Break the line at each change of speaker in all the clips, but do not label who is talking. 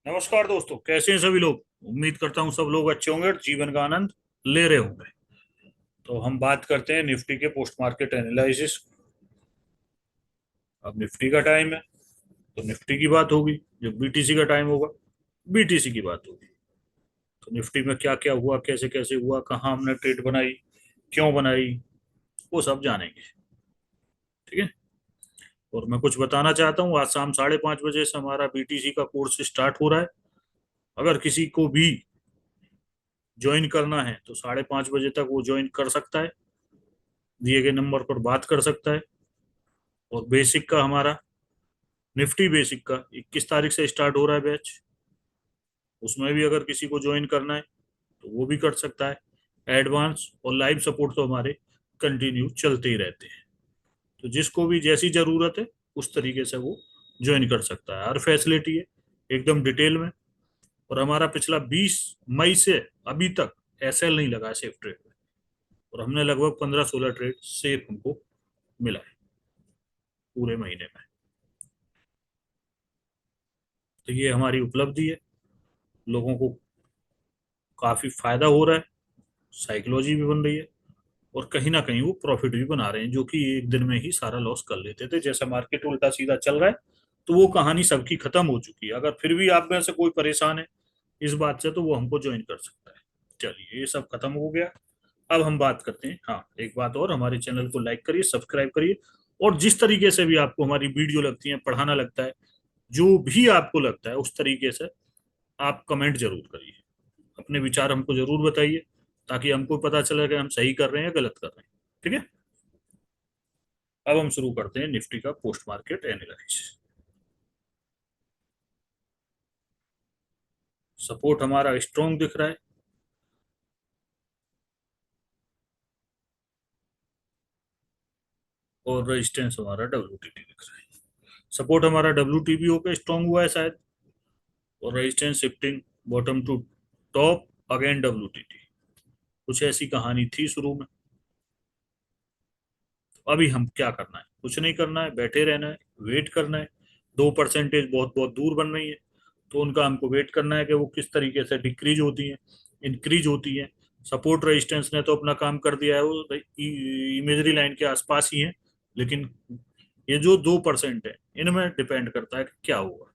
नमस्कार दोस्तों, कैसे हैं सभी लोग। उम्मीद करता हूं सब लोग अच्छे होंगे और जीवन का आनंद ले रहे होंगे। तो हम बात करते हैं निफ्टी के पोस्ट मार्केट एनालिसिस। अब निफ्टी का टाइम है तो निफ्टी की बात होगी। जब बीटीसी का टाइम होगा, बीटीसी की बात होगी। तो निफ्टी में क्या क्या हुआ, कैसे कैसे हुआ, कहाँ हमने ट्रेड बनाई, क्यों बनाई, वो सब जानेंगे। ठीक है। और मैं कुछ बताना चाहता हूँ, आज शाम 5:30 बजे से हमारा बीटीसी का कोर्स स्टार्ट हो रहा है। अगर किसी को भी ज्वाइन करना है तो 5:30 बजे तक वो ज्वाइन कर सकता है, दिए गए नंबर पर बात कर सकता है। और बेसिक का हमारा, निफ्टी बेसिक का 21 तारीख से स्टार्ट हो रहा है बैच। उसमें भी अगर किसी को ज्वाइन करना है तो वो भी कर सकता है। एडवांस और लाइव सपोर्ट तो हमारे कंटिन्यू चलते ही रहते हैं। तो जिसको भी जैसी जरूरत है उस तरीके से वो ज्वाइन कर सकता है। हर फैसिलिटी है एकदम डिटेल में। और हमारा पिछला 20 मई से अभी तक एसएल नहीं लगा है सेफ ट्रेड में। और हमने लगभग 15-16 ट्रेड सेफ हमको मिला है पूरे महीने में। तो ये हमारी उपलब्धि है। लोगों को काफी फायदा हो रहा है, साइकोलॉजी भी बन रही है। और कहीं ना कहीं वो प्रॉफिट भी बना रहे हैं, जो कि एक दिन में ही सारा लॉस कर लेते थे। जैसा मार्केट उल्टा सीधा चल रहा है तो वो कहानी सबकी खत्म हो चुकी है। अगर फिर भी आप में से कोई परेशान है इस बात से तो वो हमको ज्वाइन कर सकता है। चलिए, ये सब खत्म हो गया। अब हम बात करते हैं। हाँ, एक बात और, हमारे चैनल को लाइक करिए, सब्सक्राइब करिए। और जिस तरीके से भी आपको हमारी वीडियो लगती है, पढ़ाना लगता है, जो भी आपको लगता है उस तरीके से आप कमेंट जरूर करिए। अपने विचार हमको जरूर बताइए, ताकि हमको पता चले कि हम सही कर रहे हैं या गलत कर रहे हैं। ठीक है। अब हम शुरू करते हैं निफ्टी का पोस्ट मार्केट एनालिसिस। सपोर्ट हमारा स्ट्रॉन्ग दिख रहा है और रेजिस्टेंस हमारा डब्ल्यूटीटी दिख रहा है। सपोर्ट हमारा डब्ल्यूटीबीओ का स्ट्रॉन्ग हुआ है शायद। और resistance shifting bottom to top again WTT. कुछ ऐसी कहानी थी शुरू में। अभी हम क्या करना है, कुछ नहीं करना है, बैठे रहना है, वेट करना है। 2% बहुत बहुत दूर बन रही है, तो उनका हमको वेट करना है कि वो किस तरीके से डिक्रीज होती हैं, इंक्रीज होती हैं। सपोर्ट रेजिस्टेंस ने तो अपना काम कर दिया है, वो इमेजरी लाइन के आसपास ही है। लेकिन ये जो 2% है, इनमें डिपेंड करता है कि क्या होगा।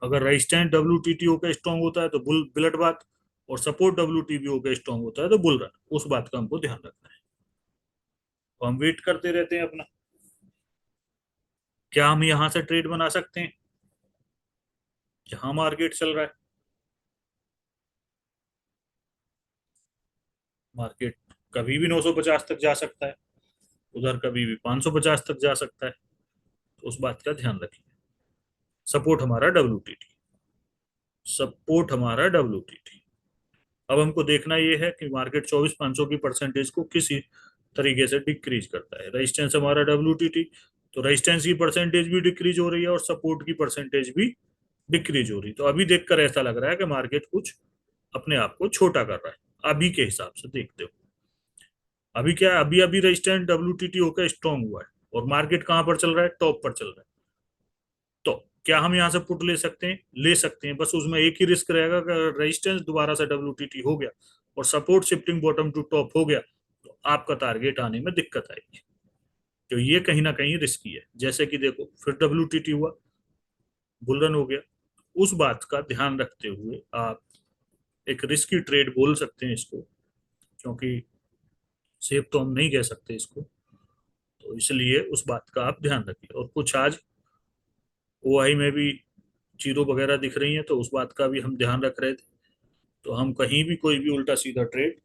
अगर resistance W T T O का स्ट्रॉन्ग होता है तो बुल बिलट बात, और support W T B O का स्ट्रॉन्ग होता है तो बुल रन। उस बात का हमको ध्यान रखना है। तो हम वेट करते रहते हैं अपना। क्या हम यहां से ट्रेड बना सकते हैं जहां मार्केट चल रहा है? मार्केट कभी भी 950 तक जा सकता है, उधर कभी भी 550 तक जा सकता है। तो उस बात का ध्यान रखिए। सपोर्ट हमारा डब्ल्यू टी टी, सपोर्ट हमारा डब्ल्यू टी टी। अब हमको देखना यह है कि मार्केट 24,500 की परसेंटेज को किसी तरीके से डिक्रीज करता है। रेजिस्टेंस हमारा डब्ल्यू टी टी, तो रेजिस्टेंस की परसेंटेज भी डिक्रीज हो रही है और सपोर्ट की परसेंटेज भी डिक्रीज हो रही है। तो अभी देखकर ऐसा लग रहा है कि मार्केट कुछ अपने आप को छोटा कर रहा है अभी के हिसाब से देखते हो। अभी क्या है, अभी अभी रेजिस्टेंस डब्ल्यू टी टी होकर स्ट्रॉन्ग हुआ है और मार्केट कहां पर चल रहा है, टॉप पर चल रहा है। तो क्या हम यहाँ से पुट ले सकते हैं? ले सकते हैं, बस उसमें एक ही रिस्क रहेगा कि रेजिस्टेंस दोबारा से डब्ल्यू टी टी हो गया और support shifting bottom to top हो गया तो आपका टारगेट आने में दिक्कत आएगी। तो ये कहीं ना कहीं रिस्की है। जैसे कि देखो, फिर डब्ल्यू टी टी हुआ, बुलरन हो गया। उस बात का ध्यान रखते हुए आप एक रिस्की ट्रेड बोल सकते हैं इसको, क्योंकि सेफ तो हम नहीं कह सकते इसको। तो इसलिए उस बात का आप ध्यान रखिए। और कुछ आज ओआई में भी जीरो वगैरह दिख रही है, तो उस बात का भी हम ध्यान रख रहे थे। तो हम कहीं भी कोई भी उल्टा सीधा ट्रेड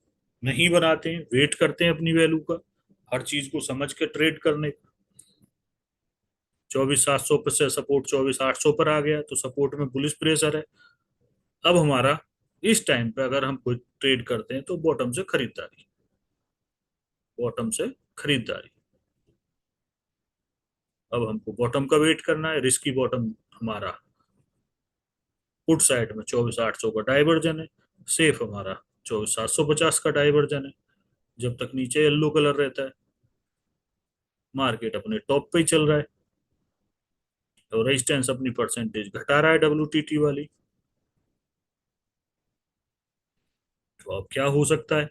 नहीं बनाते हैं, वेट करते हैं अपनी वैल्यू का, हर चीज को समझ के ट्रेड करने का। 24,700 पर से सपोर्ट 24,800 पर आ गया तो सपोर्ट में बुलिश प्रेशर है। अब हमारा इस टाइम पे अगर हम कोई ट्रेड करते हैं तो बॉटम से खरीदारी, बॉटम से खरीदारी। अब हमको बॉटम का वेट करना है। रिस्की बॉटम हमारा पुट साइड में 24,800 का डाइवर्जन है। सेफ हमारा 24,750 का डाइवर्जन है। जब तक नीचे येलो कलर रहता है, मार्केट अपने टॉप पे ही चल रहा है। और रेजिस्टेंस अपनी परसेंटेज घटा रहा है डब्ल्यूटीटी वाली। तो अब क्या हो सकता है,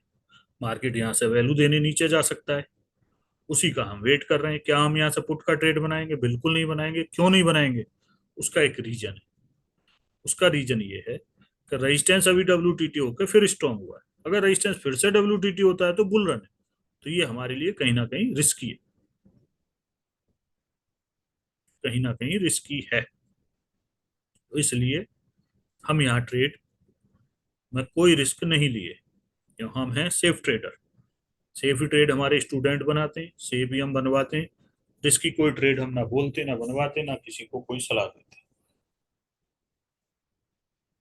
मार्केट यहाँ से वैल्यू देने नीचे जा सकता है। उसी का हम वेट कर रहे हैं। क्या हम यहाँ से पुट का ट्रेड बनाएंगे? बिल्कुल नहीं बनाएंगे। क्यों नहीं बनाएंगे? उसका एक रीजन है। उसका रीजन ये है कि रेजिस्टेंस अभी डब्ल्यूटीटी होकर फिर स्ट्रांग हुआ है। अगर रेजिस्टेंस फिर से डब्ल्यूटीटी होता है तो बुल रन है। तो ये हमारे लिए कहीं ना कहीं रिस्की है, कहीं ना कहीं रिस्की है। तो इसलिए हम यहाँ ट्रेड में कोई रिस्क नहीं लिए, क्यों? हम हैं सेफ ट्रेडर। सेफ ही ट्रेड हमारे स्टूडेंट बनाते हैं, सेफ ही हम बनवाते हैं। रिस्की कोई ट्रेड हम ना बोलते ना बनवाते ना किसी को कोई सलाह देते।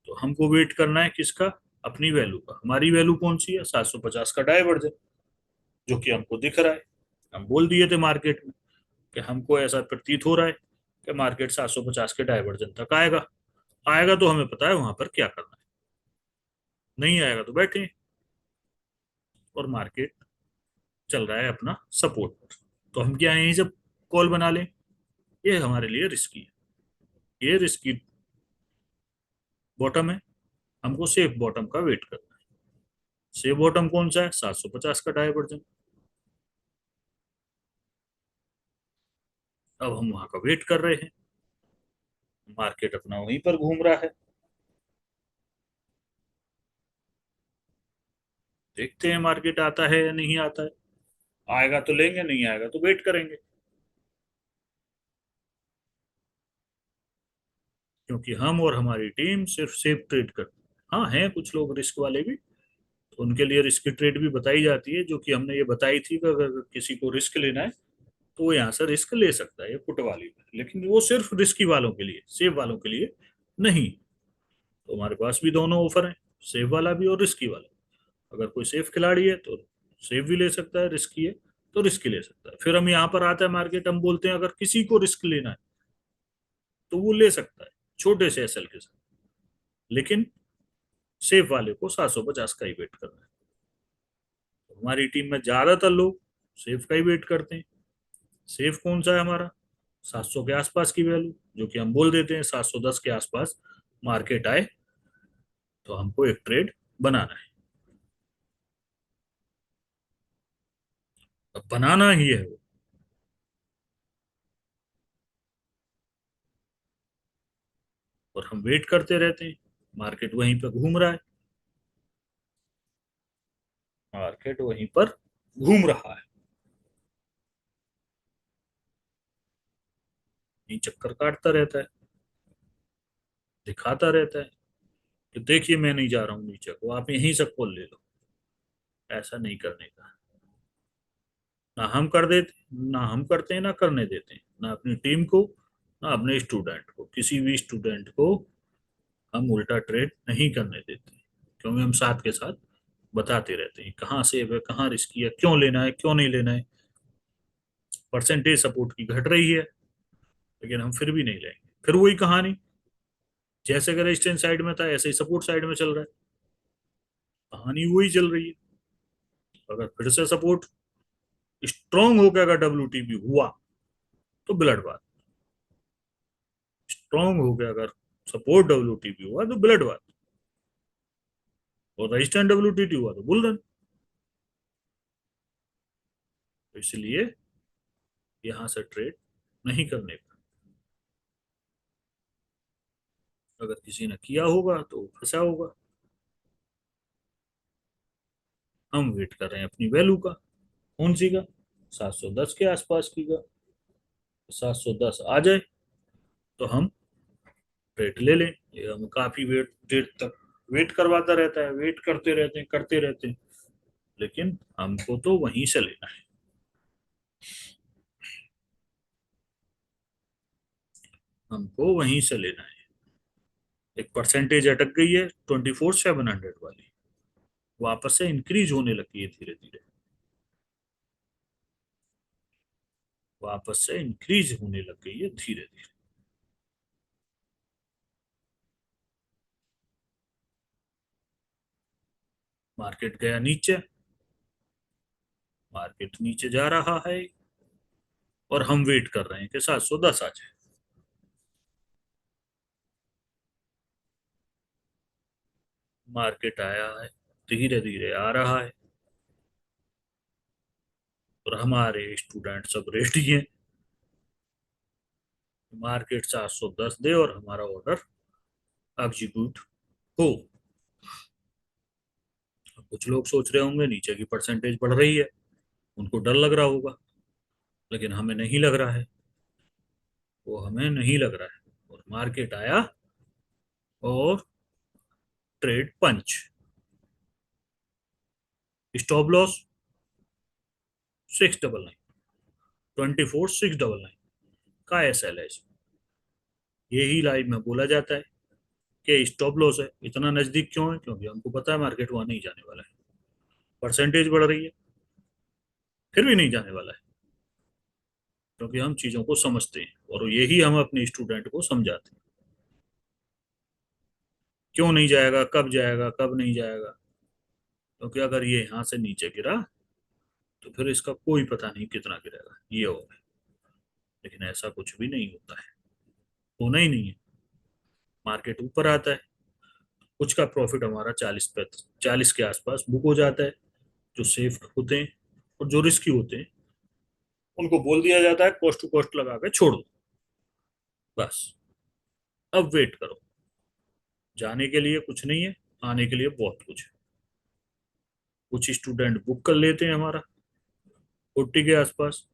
तो हमको वेट करना है किसका? अपनी वैल्यू का। हमारी वैल्यू कौन सी है? 750 का डायवर्जन, जो कि हमको दिख रहा है। हम बोल दिए थे मार्केट में कि हमको ऐसा प्रतीत हो रहा है कि मार्केट 750 के डायवर्जन तक आएगा। आएगा तो हमें पता है वहां पर क्या करना है, नहीं आएगा तो बैठे। और मार्केट चल रहा है अपना सपोर्ट पर, तो हम क्या यहीं जब कॉल बना लें? ये हमारे लिए रिस्की है। ये रिस्की बॉटम है। हमको सेफ बॉटम का वेट करना है। सेफ बॉटम कौन सा है? 750 का डायवर्जन। अब हम वहां का वेट कर रहे हैं। मार्केट अपना वहीं पर घूम रहा है। देखते हैं मार्केट आता है या नहीं आता है। आएगा तो लेंगे, नहीं आएगा तो वेट करेंगे। क्योंकि हम और हमारी टीम सिर्फ सेफ ट्रेड करते हैं। हाँ, हैं कुछ लोग रिस्क वाले भी, तो उनके लिए रिस्क ट्रेड भी बताई जाती है, जो कि हमने ये बताई थी कि अगर किसी को रिस्क लेना है तो वो यहाँ से रिस्क ले सकता है, ये पुट वाली में। लेकिन वो सिर्फ रिस्की वालों के लिए, सेफ वालों के लिए नहीं। तो हमारे पास भी दोनों ऑफर है, सेफ वाला भी और रिस्की वाला। अगर कोई सेफ खिलाड़ी है तो सेफ भी ले सकता है, रिस्की है तो रिस्की ले सकता है। फिर हम यहाँ पर आता है मार्केट, हम बोलते हैं अगर किसी को रिस्क लेना है तो वो ले सकता है छोटे से एसएल के साथ। लेकिन सेफ वाले को 750 का ही वेट करना है। तो हमारी टीम में ज्यादातर लोग सेफ का ही वेट करते हैं। सेफ कौन सा है हमारा? 700 के आसपास की वैल्यू, जो कि हम बोल देते हैं 710 के आसपास मार्केट आए तो हमको एक ट्रेड बनाना है। अब बनाना ही है वो। और हम वेट करते रहते हैं। मार्केट वहीं पर घूम रहा है। मार्केट वहीं पर घूम रहा है, ये चक्कर काटता रहता है, दिखाता रहता है कि देखिए मैं नहीं जा रहा हूँ नीचे को, आप यहीं से कॉल ले लो। ऐसा नहीं करने का। ना हम कर देते, ना हम करते हैं, ना करने देते हैं, ना अपनी टीम को, ना अपने स्टूडेंट को। किसी भी स्टूडेंट को हम उल्टा ट्रेड नहीं करने देते, क्योंकि हम साथ के साथ बताते रहते हैं कहाँ सेफ है, कहाँ रिस्की है, क्यों लेना है, क्यों नहीं लेना है। परसेंटेज सपोर्ट की घट रही है, लेकिन हम फिर भी नहीं लेंगे। फिर वही कहानी, जैसे अगर रेजिस्टेंस साइड में था ऐसे ही सपोर्ट साइड में चल रहा है। कहानी वही चल रही है। अगर फिर से सपोर्ट स्ट्रांग हो गया, अगर डब्ल्यूटीपी हुआ तो ब्लड बात। स्ट्रांग हो गया अगर सपोर्ट डब्ल्यूटीपी हुआ तो ब्लड बात। और रेजिस्टेंट डब्ल्यूटीटी हुआ तो बुल रन। तो इसलिए यहां से ट्रेड नहीं करने का। अगर किसी ने किया होगा तो फंसा होगा। हम वेट कर रहे हैं अपनी वैल्यू का। कौन सी का? 710 के आसपास की का। 710 आ जाए तो हम ट्रेड ले लें। ये हम काफी वेट देर तक वेट करवाता रहता है, वेट करते रहते हैं, करते रहते हैं। लेकिन हमको तो वहीं से लेना है। हमको वहीं से लेना है। एक परसेंटेज अटक गई है 24,700 वाली, वापस से इंक्रीज होने लगी है धीरे धीरे। वापस से इंक्रीज होने लग गई है धीरे धीरे। मार्केट गया नीचे। मार्केट नीचे जा रहा है और हम वेट कर रहे हैं कि 710 आ जाए। मार्केट आया है, धीरे धीरे आ रहा है, और हमारे स्टूडेंट सब रेडी हैं। मार्केट 410 दे और हमारा ऑर्डर एग्जीक्यूट हो। कुछ लोग सोच रहे होंगे नीचे की परसेंटेज बढ़ रही है, उनको डर लग रहा होगा, लेकिन हमें नहीं लग रहा है। वो हमें नहीं लग रहा है। और मार्केट आया और ट्रेड पंच, स्टॉप लॉस 699, 24,699 का SL है इसमें। यही लाइव में बोला जाता है कि स्टॉप लॉस है। इतना नजदीक क्यों है? क्योंकि हमको पता है मार्केट वहां नहीं जाने वाला है। परसेंटेज बढ़ रही है, फिर भी नहीं जाने वाला है, क्योंकि हम चीजों को समझते हैं, और यही हम अपने स्टूडेंट को समझाते हैं। क्यों नहीं जाएगा, कब जाएगा, कब नहीं जाएगा? क्योंकि अगर ये यहाँ से नीचे गिरा तो फिर इसका कोई पता नहीं कितना गिरेगा, ये होगा। लेकिन ऐसा कुछ भी नहीं होता है, होना ही नहीं है। मार्केट ऊपर आता है, कुछ का प्रॉफिट हमारा 40 के आसपास बुक हो जाता है। जो सेफ होते हैं और जो रिस्की होते हैं, उनको बोल दिया जाता है कॉस्ट टू कॉस्ट लगा के छोड़ दो, बस। अब वेट करो। जाने के लिए कुछ नहीं है, आने के लिए बहुत कुछ है। कुछ स्टूडेंट बुक कर लेते हैं हमारा 40 के आसपास,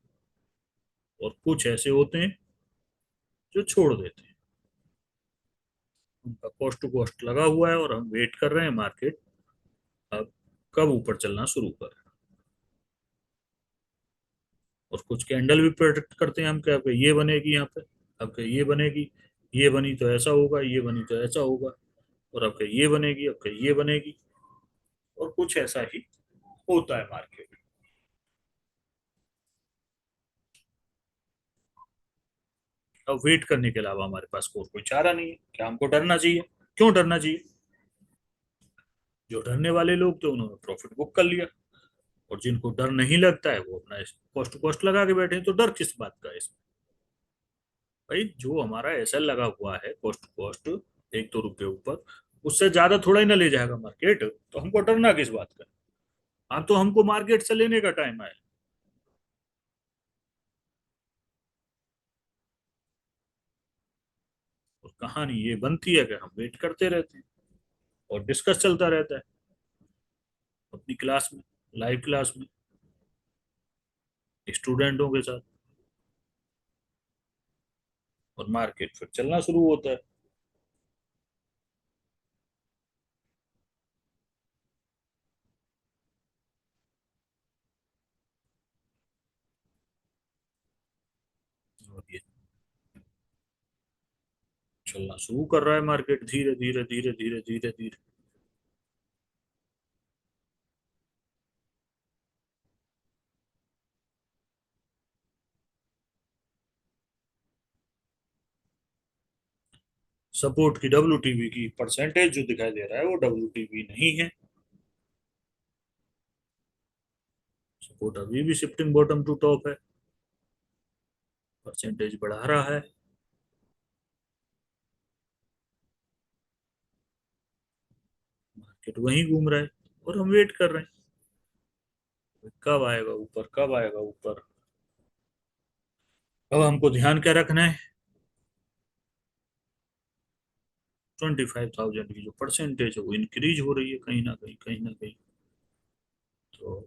और कुछ ऐसे होते हैं जो छोड़ देते हैं। उनका कॉस्ट टू कॉस्ट लगा हुआ है और हम वेट कर रहे हैं मार्केट अब कब ऊपर चलना शुरू करे। और कुछ कैंडल भी प्रेडिक्ट करते हैं हम कि अब ये बनेगी यहाँ पे, अब कि ये बनेगी, ये बनी तो ऐसा होगा, ये बनी तो ऐसा होगा, और अब कि ये बनेगी, अब कि ये बनेगी। और कुछ ऐसा ही होता है मार्केट। अब वेट करने के अलावा हमारे पास और कोई चारा नहीं है। क्या हमको डरना चाहिए? क्यों डरना चाहिए? जो डरने वाले लोग थे उन्होंने प्रॉफिट बुक कर लिया, और जिनको डर नहीं लगता है वो अपना कॉस्ट टू कॉस्ट लगा के बैठे हैं। तो डर किस बात का है इसमें? भाई जो हमारा एसएल लगा हुआ है कॉस्ट टू कॉस्ट, 1-2 रुपये ऊपर, उससे ज्यादा थोड़ा ही ना ले जाएगा मार्केट। तो हमको डरना किस बात का? अब तो हमको मार्केट से लेने का टाइम है। और कहानी ये बनती है कि हम वेट करते रहते हैं और डिस्कस चलता रहता है अपनी क्लास में, लाइव क्लास में, स्टूडेंटों के साथ। और मार्केट फिर चलना शुरू होता है। और ये चलना शुरू कर रहा है मार्केट, धीरे धीरे धीरे धीरे धीरे धीरे। सपोर्ट की WTV की परसेंटेज जो दिखाई दे रहा है वो WTV नहीं है। सपोर्ट अभी भी शिफ्टिंग बॉटम टू टॉप है, परसेंटेज बढ़ा रहा है। मार्केट वहीं घूम रहा है और हम वेट कर रहे हैं कब आएगा ऊपर, कब आएगा ऊपर। अब हमको ध्यान क्या रखना है? 25,000 की जो परसेंटेज है वो इंक्रीज हो रही है कहीं ना कहीं, कहीं ना कहीं। तो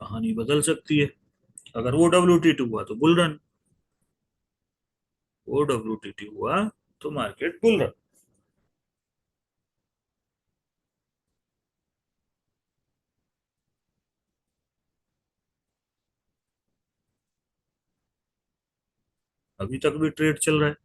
कहानी बदल सकती है। अगर वो WT2 हुआ तो बुल रन, वो WTT हुआ तो मार्केट बुल रन। अभी तक भी ट्रेड चल रहा है।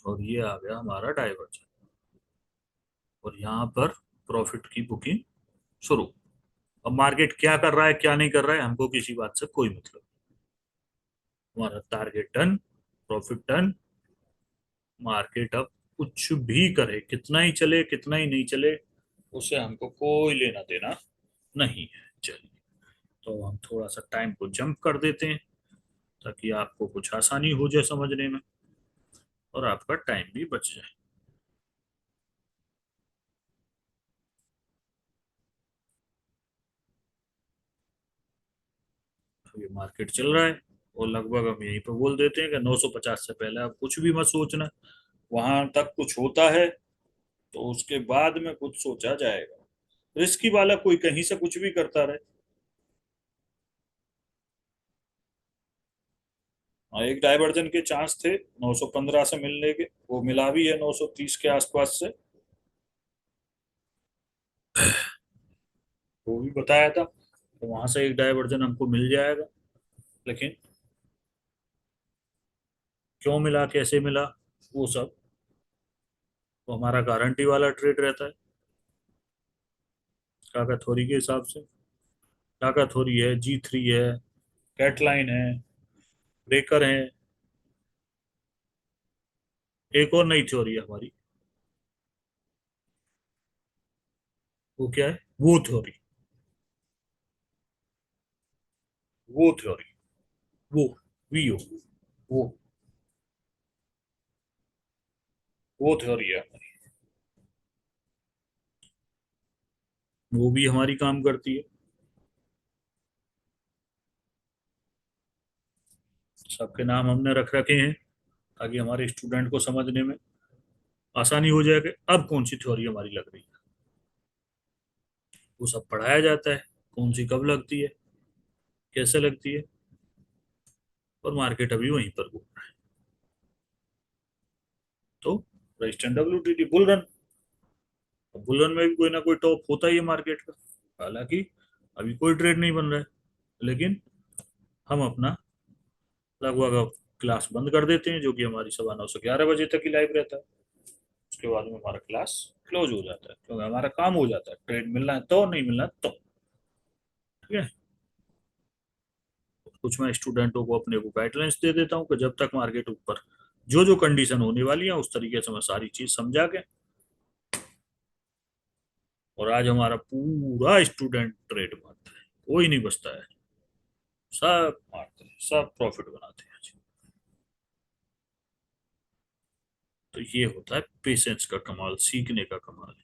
और ये आ गया हमारा डाइवर्जन, और यहाँ पर प्रॉफिट की बुकिंग शुरू। अब मार्केट क्या कर रहा है क्या नहीं कर रहा है हमको किसी बात से कोई मतलब नहीं। हमारा target done, profit done. Market अब कुछ भी करे, कितना ही चले कितना ही नहीं चले, उससे हमको कोई लेना देना नहीं है। चलिए, तो हम थोड़ा सा टाइम को जंप कर देते हैं ताकि आपको कुछ आसानी हो जाए समझने में और आपका टाइम भी बच जाए। अभी मार्केट चल रहा है और लगभग हम यहीं पर बोल देते हैं कि 950 से पहले आप कुछ भी मत सोचना। वहां तक कुछ होता है तो उसके बाद में कुछ सोचा जाएगा। रिस्की वाला कोई कहीं से कुछ भी करता रहे। हाँ, एक डाइवर्जन के चांस थे 915 से मिलने के, वो मिला भी है 930 के आसपास से। वो भी बताया था तो वहां से एक डाइवर्जन हमको मिल जाएगा। लेकिन क्यों मिला कैसे मिला वो सब वो हमारा गारंटी वाला ट्रेड रहता है। काका थोरी के हिसाब से काका थोरी है, G3 है, कैटलाइन है, ब्रेकर है। एक और नई थ्योरी है हमारी। वो क्या है? वो थ्योरी, वो थ्योरी, वो वीओ, वो वो थ्योरी है हमारी। वो भी हमारी काम करती है। सबके नाम हमने रख रखे हैं ताकि हमारे स्टूडेंट को समझने में आसानी हो जाए कि अब कौन सी थ्योरी हमारी लग रही है। वो सब पढ़ाया जाता है, कौन सी कब लगती है, कैसे लगती है। और मार्केट अभी वहीं पर घूम रहा है। तो resistance WTT bull run. Bull run में भी कोई ना कोई टॉप होता ही है मार्केट का। हालांकि अभी कोई ट्रेड नहीं बन रहा है, लेकिन हम अपना लगभग अब क्लास बंद कर देते हैं, जो कि हमारी 9:30 से 11 बजे तक ही लाइव रहता है। उसके बाद में हमारा क्लास क्लोज हो जाता है क्योंकि हमारा काम हो जाता है। ट्रेड मिलना है तो, नहीं मिलना है तो। ठीक है। कुछ मैं स्टूडेंटों को अपने को गाइडलाइंस दे देता हूँ कि जब तक मार्केट ऊपर जो जो कंडीशन होने वाली है उस तरीके से मैं सारी चीज समझा के। और आज हमारा पूरा स्टूडेंट ट्रेड मारता है, कोई नहीं बचता है। सब मारते हैं, सब प्रॉफिट बनाते हैं आज। तो ये होता है पेशेंस का कमाल, सीखने का कमाल।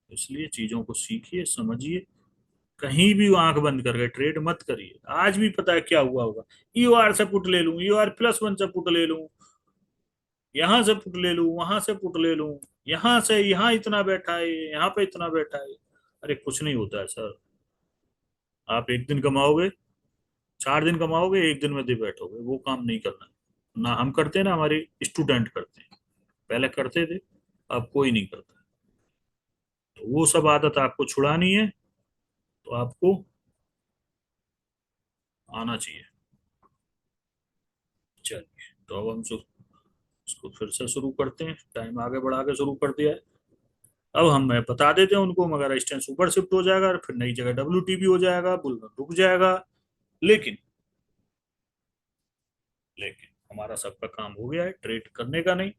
इसलिए चीजों को सीखिए, समझिए। कहीं भी आंख बंद करके ट्रेड मत करिए। आज भी पता है क्या हुआ होगा? EOR से पुट ले लूं, EOR+1 से पुट ले लूं, यहां से पुट ले लूं, वहां से पुट ले लूं, यहां से यहाँ इतना बैठा है, यहाँ पे इतना बैठा है। अरे कुछ नहीं होता है सर। आप एक दिन कमाओगे, 4 दिन कमाओगे, एक दिन में दे बैठोगे, वो काम नहीं करना है। ना हम करते ना हमारे स्टूडेंट करते हैं। पहले करते थे, अब कोई नहीं करता। तो वो सब आदत आपको छुड़ानी है तो आपको आना चाहिए। चलिए, तो अब हम इसको फिर से शुरू करते हैं। टाइम आगे बढ़ा के शुरू कर दिया है। अब हम मैं बता देते हैं उनको, मगर रेजिस्टेंस ऊपर शिफ्ट हो जाएगा और फिर नई जगह WTB हो जाएगा, बुल रुक जाएगा। लेकिन लेकिन हमारा सबका काम हो गया है, ट्रेड करने का नहीं।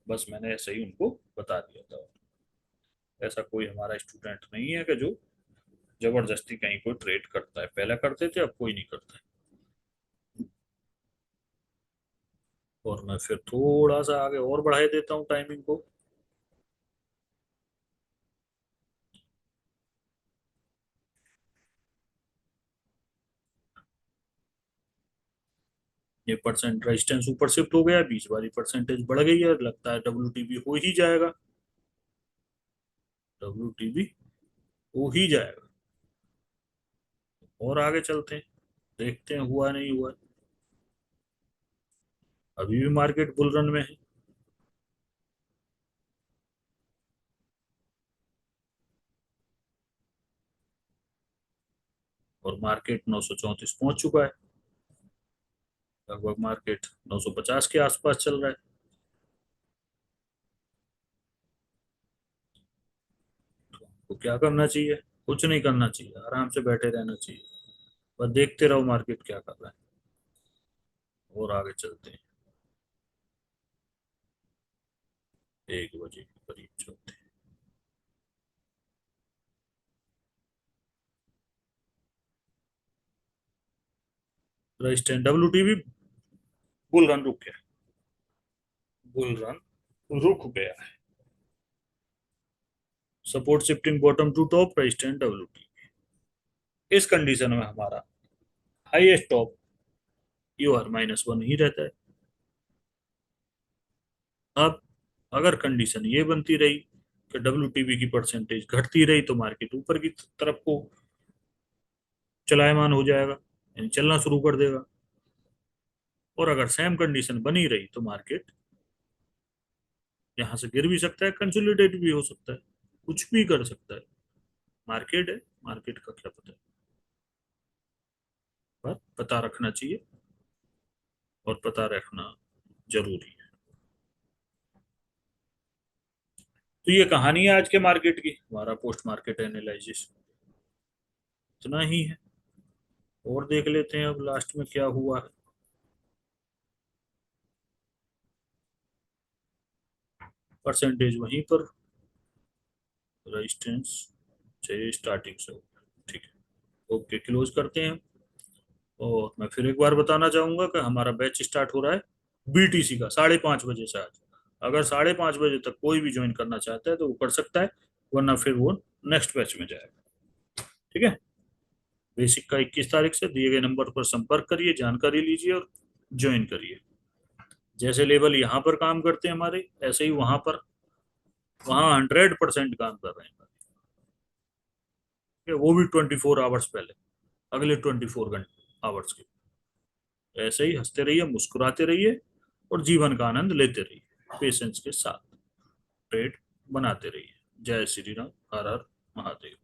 बस मैंने ऐसे ही उनको बता दिया था। ऐसा कोई हमारा स्टूडेंट नहीं है कि जो जबरदस्ती कहीं कोई ट्रेड करता है। पहले करते थे, अब कोई नहीं करता है। और मैं फिर थोड़ा सा आगे और बढ़ा देता हूँ टाइमिंग को। ये परसेंट रेजिस्टेंस ऊपर शिफ्ट हो गया, 20 वाली परसेंटेज बढ़ गई है, लगता है WTB हो ही जाएगा। WTB हो ही जाएगा। और आगे चलते हैं, देखते हैं हुआ नहीं हुआ। अभी भी मार्केट बुल रन में है। और मार्केट 934 पहुंच चुका है। लगभग मार्केट 950 के आसपास चल रहा है। तो क्या करना चाहिए? कुछ नहीं करना चाहिए, आराम से बैठे रहना चाहिए, बस देखते रहो मार्केट क्या कर रहा है और आगे चलते हैं। 1 बजे के करीब चलते हैं। रजिस्टेंस WTB बुल रन रुक गया, बुल रन रुक गया है। Support shifting bottom to top, resistance WTB। इस कंडीशन में हमारा हाईएस्ट टॉप UR-1 ही रहता है। अब अगर कंडीशन ये बनती रही कि WTB की परसेंटेज घटती रही तो मार्केट ऊपर की तरफ को चलायमान हो जाएगा, यानी चलना शुरू कर देगा। और अगर सेम कंडीशन बनी रही तो मार्केट यहां से गिर भी सकता है, कंसोलिडेट भी हो सकता है, कुछ भी कर सकता है। मार्केट है, मार्केट का क्या पता है, पर पता रखना चाहिए और पता रखना जरूरी है। तो ये कहानी है आज के मार्केट की, हमारा पोस्ट मार्केट एनालिसिस इतना ही है। और देख लेते हैं अब लास्ट में क्या हुआ है। परसेंटेज वहीं पर, रेजिस्टेंस चाहिए स्टार्टिंग से। ठीक है, ओके, क्लोज करते हैं। और मैं फिर एक बार बताना चाहूंगा कि हमारा बैच स्टार्ट हो रहा है BTC का 5:30 बजे से आज। अगर 5:30 बजे तक कोई भी ज्वाइन करना चाहता है तो वो कर सकता है, वरना फिर वो नेक्स्ट बैच में जाएगा। ठीक है, बेसिक का 21 तारीख से दिए गए नंबर पर संपर्क करिए, जानकारी लीजिए और ज्वाइन करिए। जैसे लेवल यहाँ पर काम करते हैं हमारे, ऐसे ही वहां पर, वहाँ 100% काम कर रहे हैं। ठीक है, वो भी 24 आवर्स पहले, अगले 24 आवर्स के। ऐसे ही हंसते रहिए, मुस्कुराते रहिए और जीवन का आनंद लेते रहिए, पेशेंस के साथ ट्रेड बनाते रहिए। जय श्री राम, हर हर महादेव।